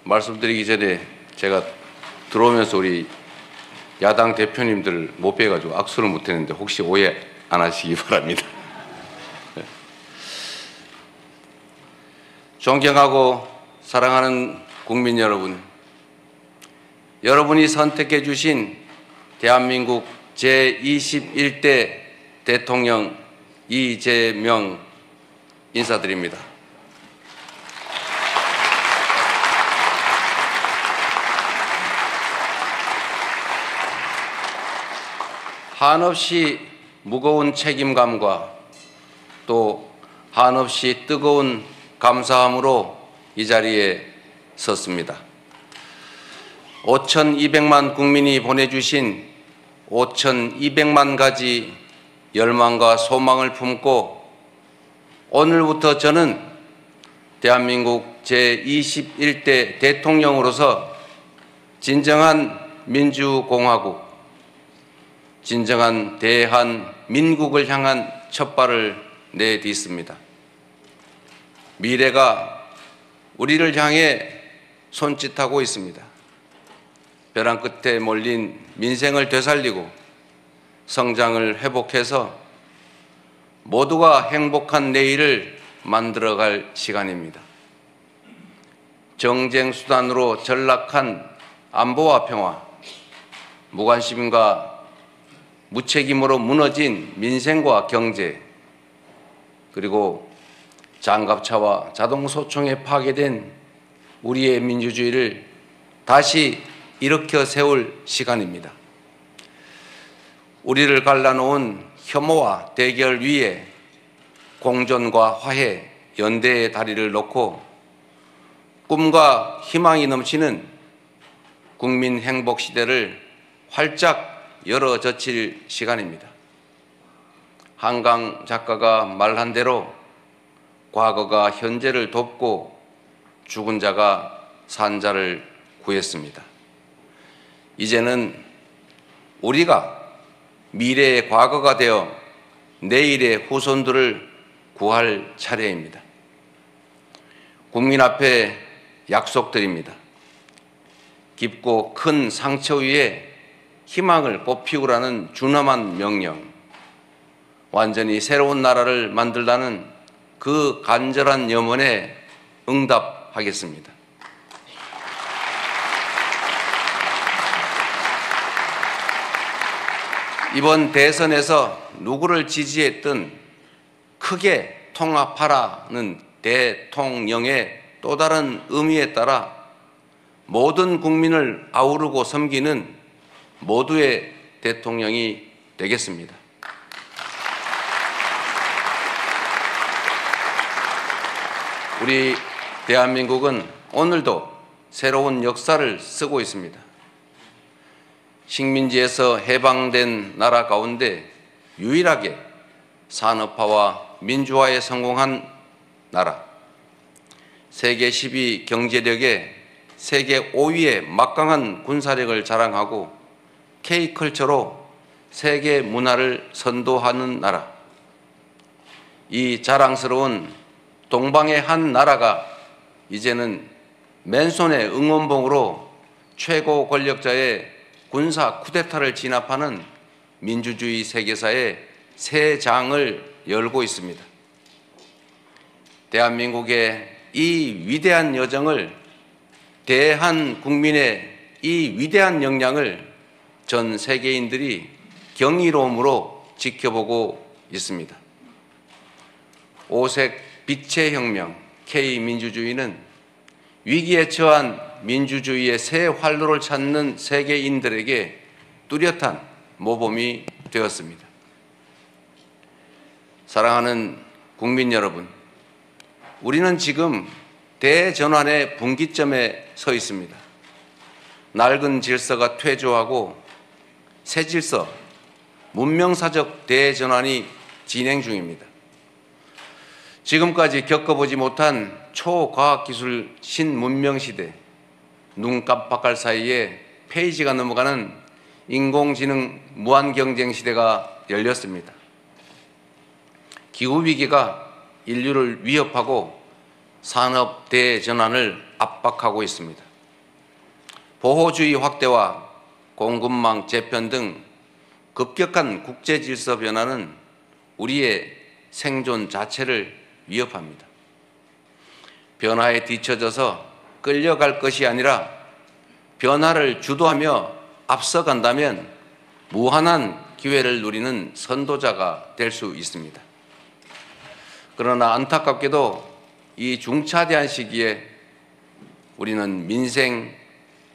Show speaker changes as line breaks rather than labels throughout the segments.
말씀드리기 전에 제가 들어오면서 우리 야당 대표님들 못 뵈가지고 악수를 못했는데 혹시 오해 안 하시기 바랍니다. 존경하고 사랑하는 국민 여러분, 여러분이 선택해 주신 대한민국 제21대 대통령 이재명 인사드립니다. 한없이 무거운 책임감과 또 한없이 뜨거운 감사함으로 이 자리에 섰습니다. 5,200만 국민이 보내주신 5,200만 가지 열망과 소망을 품고 오늘부터 저는 대한민국 제21대 대통령으로서 진정한 민주공화국, 진정한 대한민국을 향한 첫발을 내딛습니다. 미래가 우리를 향해 손짓하고 있습니다. 벼랑 끝에 몰린 민생을 되살리고 성장을 회복해서 모두가 행복한 내일을 만들어갈 시간입니다. 정쟁 수단으로 전락한 안보와 평화, 무관심과 무책임으로 무너진 민생과 경제, 그리고 장갑차와 자동소총에 파괴된 우리의 민주주의를 다시 일으켜 세울 시간입니다. 우리를 갈라놓은 혐오와 대결 위에 공존과 화해, 연대의 다리를 놓고 꿈과 희망이 넘치는 국민 행복 시대를 활짝 열어젖힐 시간입니다. 한강 작가가 말한 대로 과거가 현재를 돕고 죽은 자가 산 자를 구했습니다. 이제는 우리가 미래의 과거가 되어 내일의 후손들을 구할 차례입니다. 국민 앞에 약속드립니다. 깊고 큰 상처 위에 희망을 꽃피우라는 준엄한 명령, 완전히 새로운 나라를 만들라는 그 간절한 염원에 응답하겠습니다. 이번 대선에서 누구를 지지했든 크게 통합하라는 대통령의 또 다른 의미에 따라 모든 국민을 아우르고 섬기는 모두의 대통령이 되겠습니다. 우리 대한민국은 오늘도 새로운 역사를 쓰고 있습니다. 식민지에서 해방된 나라 가운데 유일하게 산업화와 민주화에 성공한 나라, 세계 10위 경제력에 세계 5위의 막강한 군사력을 자랑하고 K컬처로 세계 문화를 선도하는 나라, 이 자랑스러운 동방의 한 나라가 이제는 맨손의 응원봉으로 최고 권력자의 군사 쿠데타를 진압하는 민주주의 세계사의 새 장을 열고 있습니다. 대한민국의 이 위대한 여정을, 대한국민의 이 위대한 역량을 전 세계인들이 경이로움으로 지켜보고 있습니다. 오색 빛의 혁명 K민주주의는 위기에 처한 민주주의의 새 활로를 찾는 세계인들에게 뚜렷한 모범이 되었습니다. 사랑하는 국민 여러분, 우리는 지금 대전환의 분기점에 서 있습니다. 낡은 질서가 퇴조하고 새 질서, 문명사적 대전환이 진행 중입니다. 지금까지 겪어보지 못한 초과학기술 신문명시대, 눈 깜빡할 사이에 페이지가 넘어가는 인공지능 무한경쟁 시대가 열렸습니다. 기후위기가 인류를 위협하고 산업 대전환을 압박하고 있습니다. 보호주의 확대와 공급망 재편 등 급격한 국제 질서 변화는 우리의 생존 자체를 위협합니다. 변화에 뒤처져서 끌려갈 것이 아니라 변화를 주도하며 앞서간다면 무한한 기회를 누리는 선도자가 될 수 있습니다. 그러나 안타깝게도 이 중차대한 시기에 우리는 민생,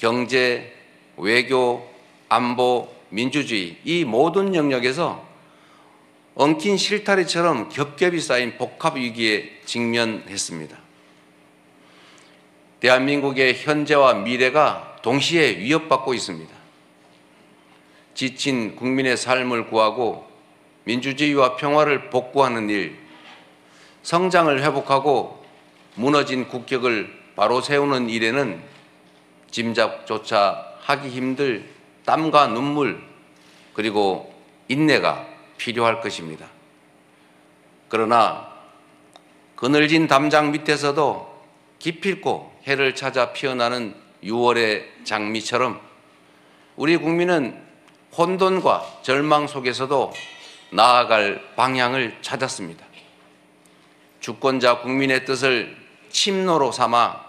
경제, 외교, 안보, 민주주의 이 모든 영역에서 엉킨 실타래처럼 겹겹이 쌓인 복합 위기에 직면했습니다. 대한민국의 현재와 미래가 동시에 위협받고 있습니다. 지친 국민의 삶을 구하고 민주주의와 평화를 복구하는 일, 성장을 회복하고 무너진 국격을 바로 세우는 일에는 짐작조차 하기 힘들 땀과 눈물 그리고 인내가 필요할 것입니다. 그러나 그늘진 담장 밑에서도 기필코 해를 찾아 피어나는 6월의 장미처럼 우리 국민은 혼돈과 절망 속에서도 나아갈 방향을 찾았습니다. 주권자 국민의 뜻을 침노로 삼아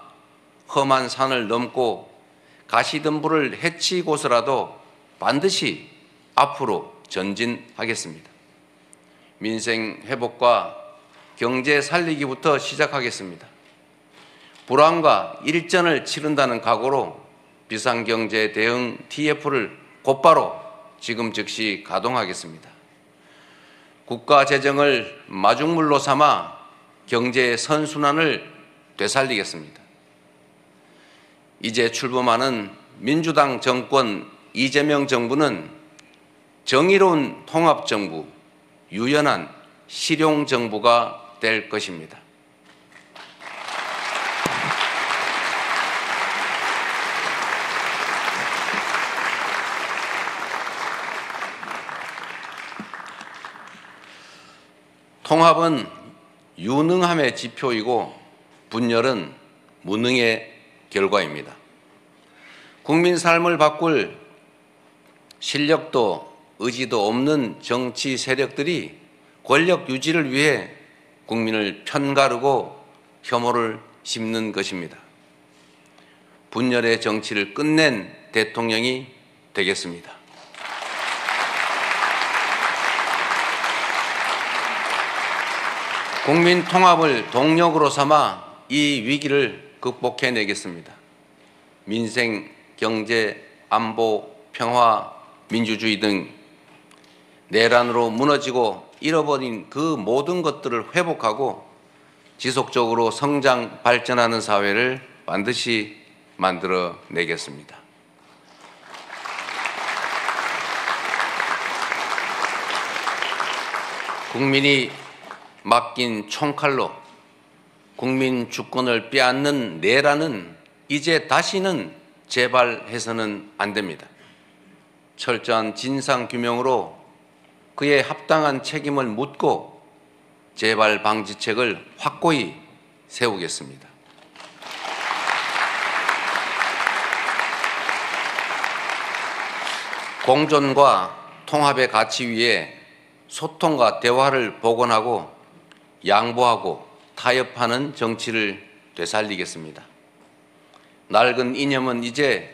험한 산을 넘고 가시덤불을 헤치고서라도 반드시 앞으로 전진하겠습니다. 민생 회복과 경제 살리기부터 시작하겠습니다. 불황과 일전을 치른다는 각오로 비상경제 대응 TF를 곧바로 지금 즉시 가동하겠습니다. 국가 재정을 마중물로 삼아 경제의 선순환을 되살리겠습니다. 이제 출범하는 민주당 정권 이재명 정부는 정의로운 통합정부, 유연한 실용정부가 될 것입니다. 통합은 유능함의 지표이고 분열은 무능의 결과입니다. 국민 삶을 바꿀 실력도 의지도 없는 정치 세력들이 권력 유지를 위해 국민을 편가르고 혐오를 심는 것입니다. 분열의 정치를 끝낸 대통령이 되겠습니다. 국민 통합을 동력으로 삼아 이 위기를 극복해내겠습니다. 민생, 경제, 안보, 평화, 민주주의 등 내란으로 무너지고 잃어버린 그 모든 것들을 회복하고 지속적으로 성장, 발전하는 사회를 반드시 만들어내겠습니다. 국민이 맡긴 총칼로 국민 주권을 빼앗는 내란은 이제 다시는 재발해서는 안 됩니다. 철저한 진상규명으로 그의 합당한 책임을 묻고 재발 방지책을 확고히 세우겠습니다. 공존과 통합의 가치 위에 소통과 대화를 복원하고 양보하고 타협하는 정치를 되살리겠습니다. 낡은 이념은 이제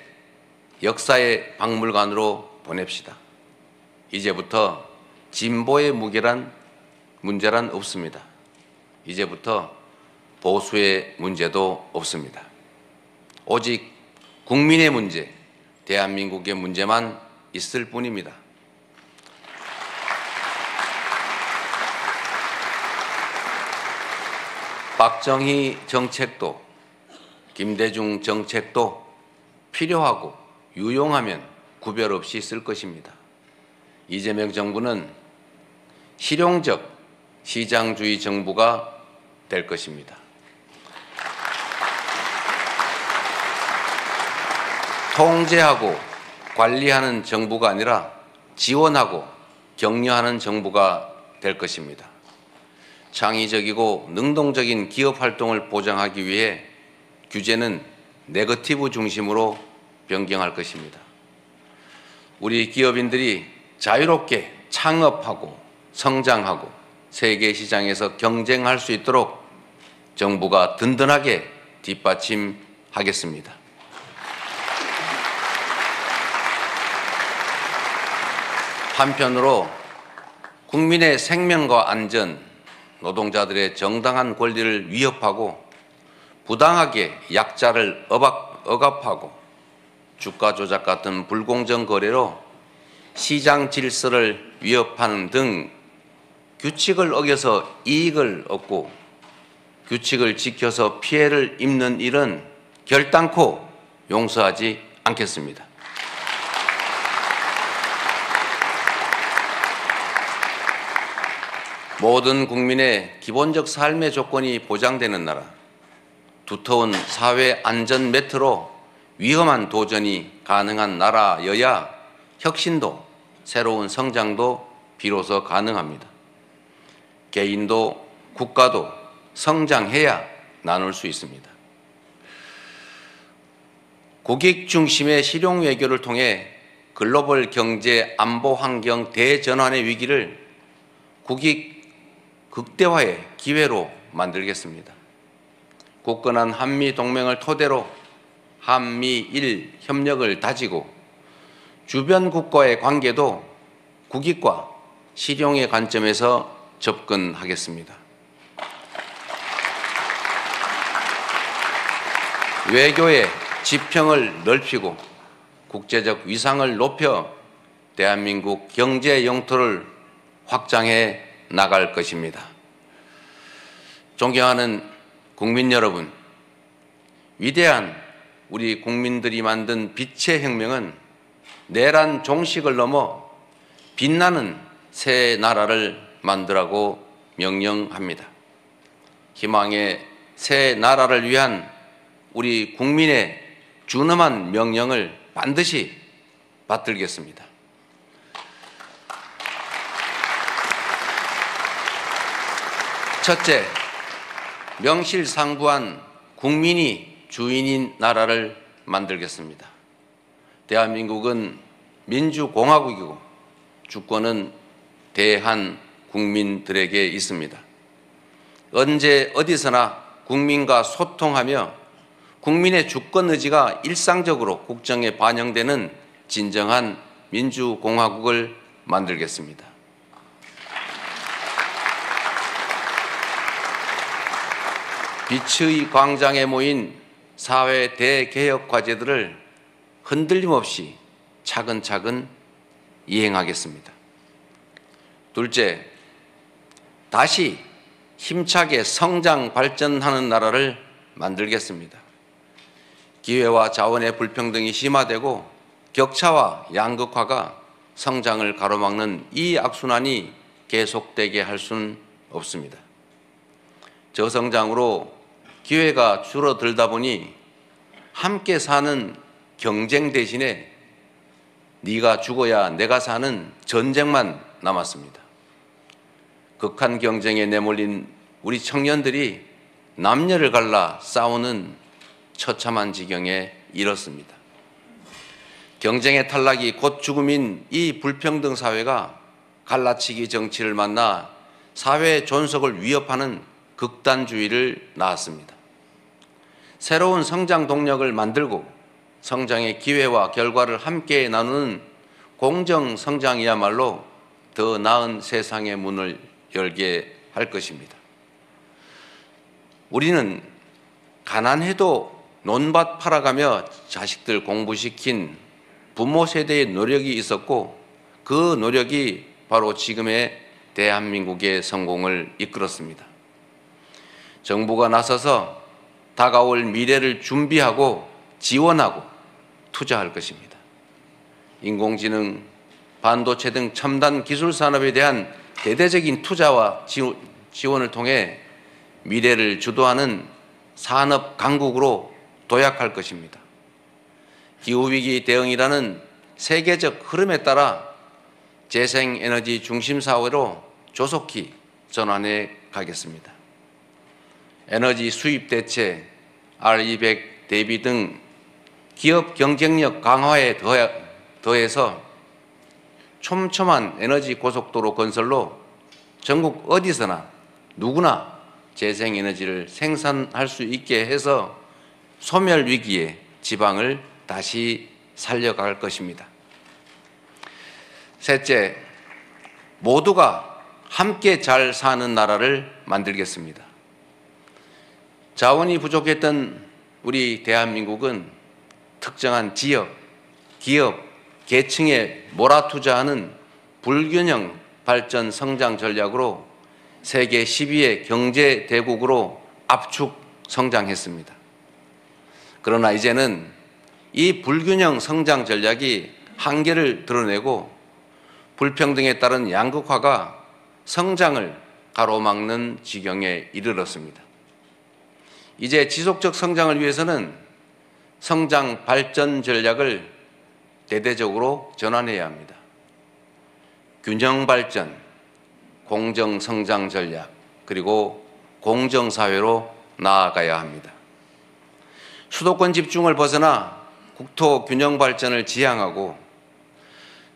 역사의 박물관으로 보냅시다. 이제부터 진보의 문제란 없습니다. 이제부터 보수의 문제도 없습니다. 오직 국민의 문제, 대한민국의 문제만 있을 뿐입니다. 박정희 정책도 김대중 정책도 필요하고 유용하면 구별 없이 쓸 것입니다. 이재명 정부는 실용적 시장주의 정부가 될 것입니다. 통제하고 관리하는 정부가 아니라 지원하고 격려하는 정부가 될 것입니다. 창의적이고 능동적인 기업 활동을 보장하기 위해 규제는 네거티브 중심으로 변경할 것입니다. 우리 기업인들이 자유롭게 창업하고 성장하고 세계 시장에서 경쟁할 수 있도록 정부가 든든하게 뒷받침하겠습니다. 한편으로 국민의 생명과 안전, 노동자들의 정당한 권리를 위협하고 부당하게 약자를 억압하고 주가 조작 같은 불공정 거래로 시장 질서를 위협하는 등 규칙을 어겨서 이익을 얻고 규칙을 지켜서 피해를 입는 일은 결단코 용서하지 않겠습니다. 모든 국민의 기본적 삶의 조건이 보장되는 나라, 두터운 사회 안전 매트로 위험한 도전이 가능한 나라여야 혁신도 새로운 성장도 비로소 가능합니다. 개인도 국가도 성장해야 나눌 수 있습니다. 국익 중심의 실용 외교를 통해 글로벌 경제 안보 환경 대전환의 위기를 국익 극대화의 기회로 만들겠습니다. 굳건한 한미 동맹을 토대로 한미일 협력을 다지고 주변 국가의 관계도 국익과 실용의 관점에서 접근하겠습니다. 외교의 지평을 넓히고 국제적 위상을 높여 대한민국 경제 영토를 확장해 나갈 것입니다. 존경하는 국민 여러분, 위대한 우리 국민들이 만든 빛의 혁명은 내란 종식을 넘어 빛나는 새 나라를 만들라고 명령합니다. 희망의 새 나라를 위한 우리 국민의 준엄한 명령을 반드시 받들겠습니다. 첫째, 명실상부한 국민이 주인인 나라를 만들겠습니다. 대한민국은 민주공화국이고 주권은 대한 국민들에게 있습니다. 언제 어디서나 국민과 소통하며 국민의 주권 의지가 일상적으로 국정에 반영되는 진정한 민주공화국을 만들겠습니다. 빛의 광장에 모인 사회 대개혁 과제들을 흔들림 없이 차근차근 이행하겠습니다. 둘째, 다시 힘차게 성장 발전하는 나라를 만들겠습니다. 기회와 자원의 불평등이 심화되고 격차와 양극화가 성장을 가로막는 이 악순환이 계속되게 할 수는 없습니다. 저성장으로 기회가 줄어들다 보니 함께 사는 경쟁 대신에 네가 죽어야 내가 사는 전쟁만 남았습니다. 극한 경쟁에 내몰린 우리 청년들이 남녀를 갈라 싸우는 처참한 지경에 이르렀습니다. 경쟁의 탈락이 곧 죽음인 이 불평등 사회가 갈라치기 정치를 만나 사회 존속을 위협하는 극단주의를 낳았습니다. 새로운 성장 동력을 만들고 성장의 기회와 결과를 함께 나누는 공정 성장이야말로 더 나은 세상의 문을 열게 할 것입니다. 우리는 가난해도 논밭 팔아가며 자식들 공부시킨 부모 세대의 노력이 있었고 그 노력이 바로 지금의 대한민국의 성공을 이끌었습니다. 정부가 나서서 다가올 미래를 준비하고 지원하고 투자할 것입니다. 인공지능, 반도체 등 첨단 기술 산업에 대한 대대적인 투자와 지원을 통해 미래를 주도하는 산업 강국으로 도약할 것입니다. 기후위기 대응이라는 세계적 흐름에 따라 재생에너지 중심 사회로 조속히 전환해 가겠습니다. 에너지 수입 대체, R200 대비 등 기업 경쟁력 강화에 더해서 촘촘한 에너지 고속도로 건설로 전국 어디서나 누구나 재생에너지를 생산할 수 있게 해서 소멸 위기에 지방을 다시 살려갈 것입니다. 셋째, 모두가 함께 잘 사는 나라를 만들겠습니다. 자원이 부족했던 우리 대한민국은 특정한 지역, 기업, 계층에 몰아투자하는 불균형 발전 성장 전략으로 세계 10위의 경제 대국으로 압축 성장했습니다. 그러나 이제는 이 불균형 성장 전략이 한계를 드러내고 불평등에 따른 양극화가 성장을 가로막는 지경에 이르렀습니다. 이제 지속적 성장을 위해서는 성장 발전 전략을 대대적으로 전환해야 합니다. 균형 발전, 공정 성장 전략, 그리고 공정 사회로 나아가야 합니다. 수도권 집중을 벗어나 국토 균형 발전을 지향하고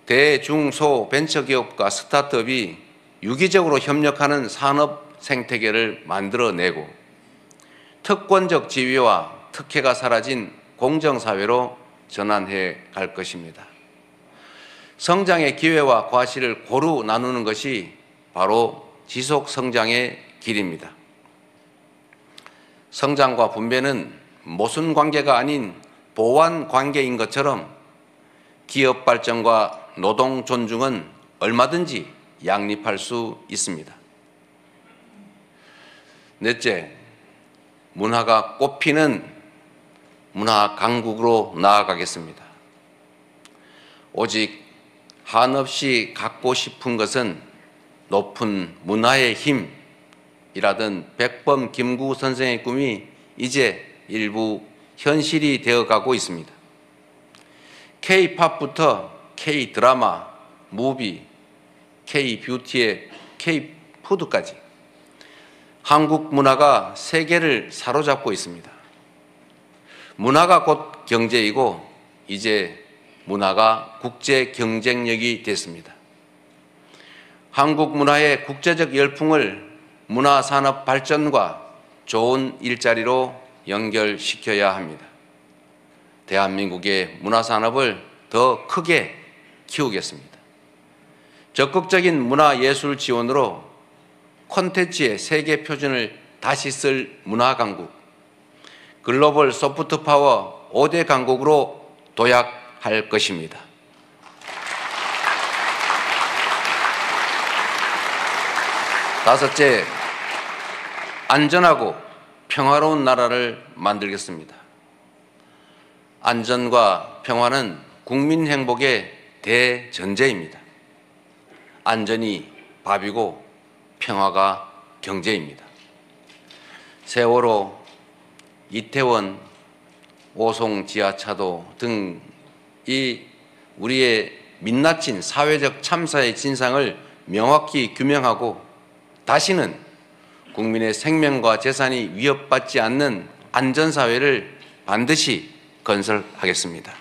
대중소 벤처기업과 스타트업이 유기적으로 협력하는 산업 생태계를 만들어내고 특권적 지위와 특혜가 사라진 공정사회로 전환해 갈 것입니다. 성장의 기회와 과실을 고루 나누는 것이 바로 지속 성장의 길입니다. 성장과 분배는 모순 관계가 아닌 보완 관계인 것처럼 기업 발전과 노동 존중은 얼마든지 양립할 수 있습니다. 넷째, 문화가 꽃피는 문화 강국으로 나아가겠습니다. 오직 한없이 갖고 싶은 것은 높은 문화의 힘이라던 백범 김구 선생의 꿈이 이제 일부 현실이 되어가고 있습니다. K-팝부터 K-드라마, 무비, K-뷰티의 K-푸드까지 한국 문화가 세계를 사로잡고 있습니다. 문화가 곧 경제이고 이제 문화가 국제 경쟁력이 됐습니다. 한국 문화의 국제적 열풍을 문화산업 발전과 좋은 일자리로 연결시켜야 합니다. 대한민국의 문화산업을 더 크게 키우겠습니다. 적극적인 문화예술 지원으로 콘텐츠의 세계 표준을 다시 쓸 문화강국, 글로벌 소프트파워 5대 강국으로 도약할 것입니다. 다섯째, 안전하고 평화로운 나라를 만들겠습니다. 안전과 평화는 국민 행복의 대전제입니다. 안전이 밥이고 평화가 경제입니다. 세월호, 이태원, 오송 지하차도 등 이 우리의 민낯진 사회적 참사의 진상을 명확히 규명하고 다시는 국민의 생명과 재산이 위협받지 않는 안전사회를 반드시 건설하겠습니다.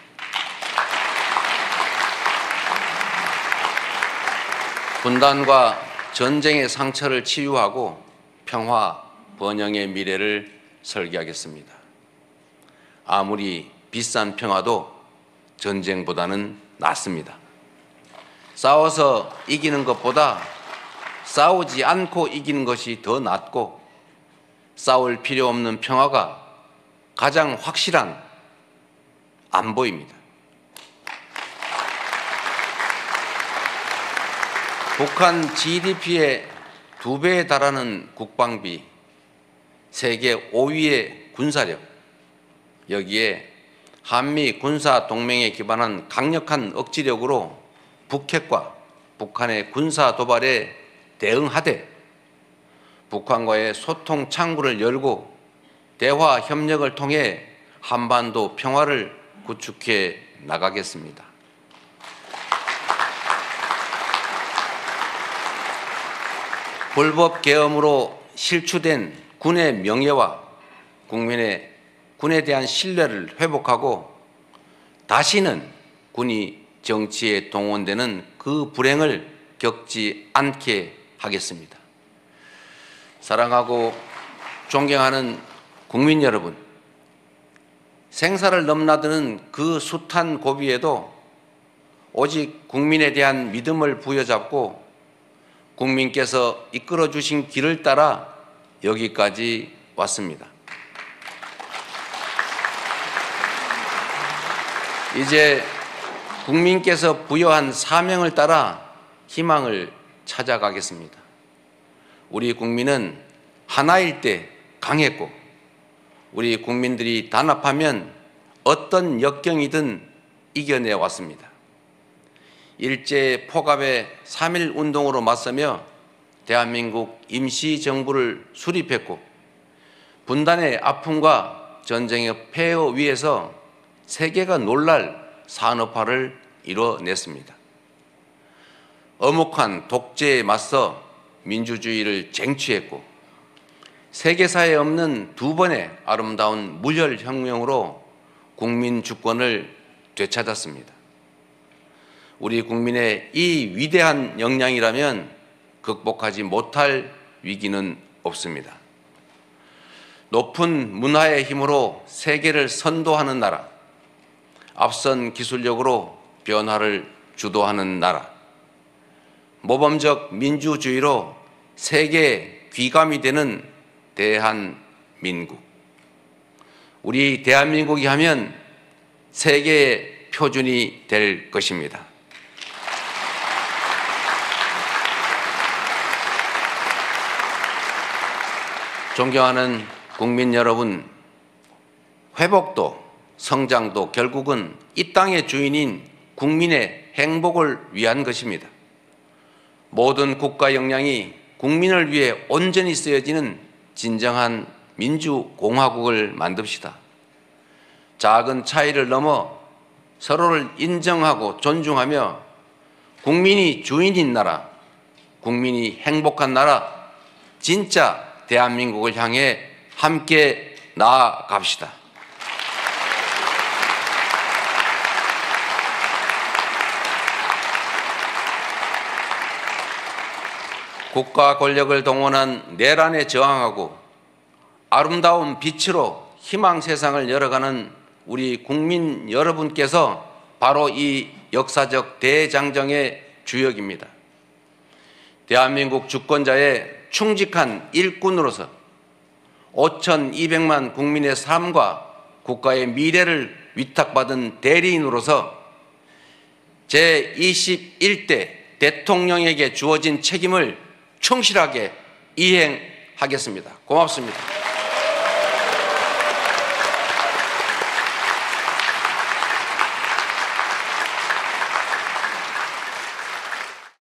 분단과 전쟁의 상처를 치유하고 평화, 번영의 미래를 설계하겠습니다. 아무리 비싼 평화도 전쟁보다는 낫습니다. 싸워서 이기는 것보다 싸우지 않고 이기는 것이 더 낫고 싸울 필요 없는 평화가 가장 확실한 안보입니다. 북한 GDP의 2배에 달하는 국방비, 세계 5위의 군사력, 여기에 한미 군사 동맹에 기반한 강력한 억지력으로 북핵과 북한의 군사 도발에 대응하되 북한과의 소통 창구를 열고 대화 협력을 통해 한반도 평화를 구축해 나가겠습니다. 불법 계엄으로 실추된 군의 명예와 국민의 군에 대한 신뢰를 회복하고 다시는 군이 정치에 동원되는 그 불행을 겪지 않게 하겠습니다. 사랑하고 존경하는 국민 여러분, 생사를 넘나드는 그 숱한 고비에도 오직 국민에 대한 믿음을 부여잡고 국민께서 이끌어 주신 길을 따라 여기까지 왔습니다. 이제 국민께서 부여한 사명을 따라 희망을 찾아가겠습니다. 우리 국민은 하나일 때 강했고, 우리 국민들이 단합하면 어떤 역경이든 이겨내 왔습니다. 일제 포갑의 3.1 운동으로 맞서며 대한민국 임시정부를 수립했고, 분단의 아픔과 전쟁의 폐허 위에서 세계가 놀랄 산업화를 이뤄냈습니다. 엄혹한 독재에 맞서 민주주의를 쟁취했고, 세계사에 없는 두 번의 아름다운 무혈혁명으로 국민 주권을 되찾았습니다. 우리 국민의 이 위대한 역량이라면 극복하지 못할 위기는 없습니다. 높은 문화의 힘으로 세계를 선도하는 나라, 앞선 기술력으로 변화를 주도하는 나라, 모범적 민주주의로 세계의 귀감이 되는 대한민국. 우리 대한민국이 하면 세계의 표준이 될 것입니다. 존경하는 국민 여러분, 회복도 성장도 결국은 이 땅의 주인인 국민의 행복을 위한 것입니다. 모든 국가 역량이 국민을 위해 온전히 쓰여지는 진정한 민주공화국을 만듭시다. 작은 차이를 넘어 서로를 인정하고 존중하며 국민이 주인인 나라, 국민이 행복한 나라, 진짜 대한민국을 향해 함께 나아갑시다. 국가 권력을 동원한 내란에 저항하고 아름다운 빛으로 희망 세상을 열어가는 우리 국민 여러분께서 바로 이 역사적 대장정의 주역입니다. 대한민국 주권자의 충직한 일꾼으로서 5,200만 국민의 삶과 국가의 미래를 위탁받은 대리인으로서 제21대 대통령에게 주어진 책임을 충실하게 이행하겠습니다. 고맙습니다.